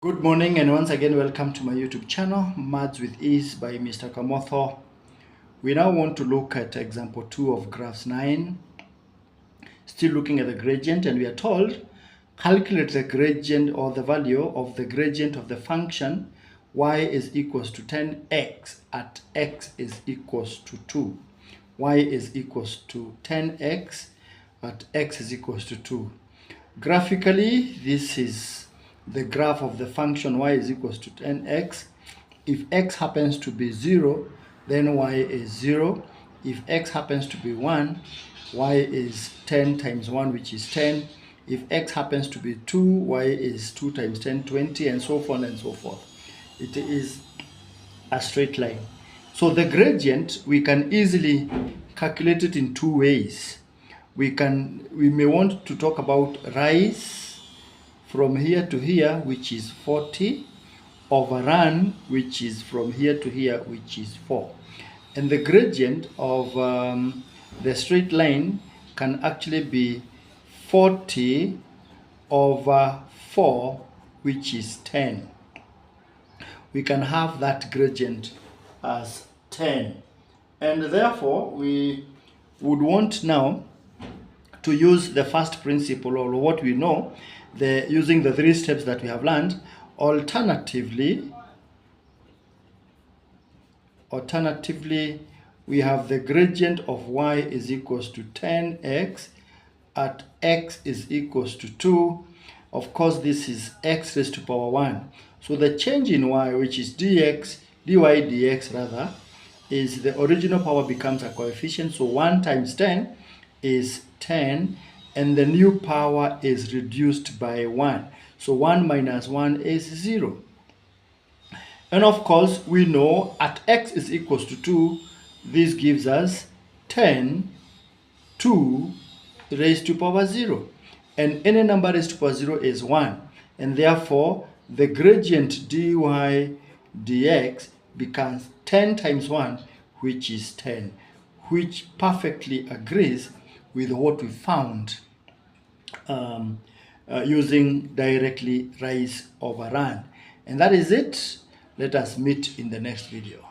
Good morning and once again welcome to my YouTube channel, Maths with Ease by Mr. Kamotho. We now want to look at example 2 of graphs 9. Still looking at the gradient, and we are told calculate the gradient or the value of the gradient of the function y is equals to 10x at x is equals to 2. Y is equals to 10x at x is equals to 2. Graphically, this is the graph of the function y is equals to 10x. If x happens to be 0, then y is 0. If x happens to be 1, y is 10 times 1, which is 10. If x happens to be 2, y is 2 times 10, 20, and so on and so forth. It is a straight line. So the gradient, we can easily calculate it in two ways. We may want to talk about rise from here to here, which is 40, over run, which is from here to here, which is 4. And the gradient of the straight line can actually be 40 over 4, which is 10. We can have that gradient as 10. And therefore, we would want now to use the first principle, or what we know, using the 3 steps that we have learned. Alternatively, we have the gradient of y is equals to 10x at x is equals to 2. Of course, this is x raised to power 1. So the change in y, which is dy dx rather, is the original power becomes a coefficient. So 1 times 10 is 10, and the new power is reduced by 1. So 1 minus 1 is 0. And of course, we know at x is equals to 2, this gives us 10 2 raised to power 0. And any number raised to power 0 is 1. And therefore, the gradient dy dx becomes 10 times 1, which is 10, which perfectly agrees with what we found using directly rise over run. And that is it. Let us meet in the next video.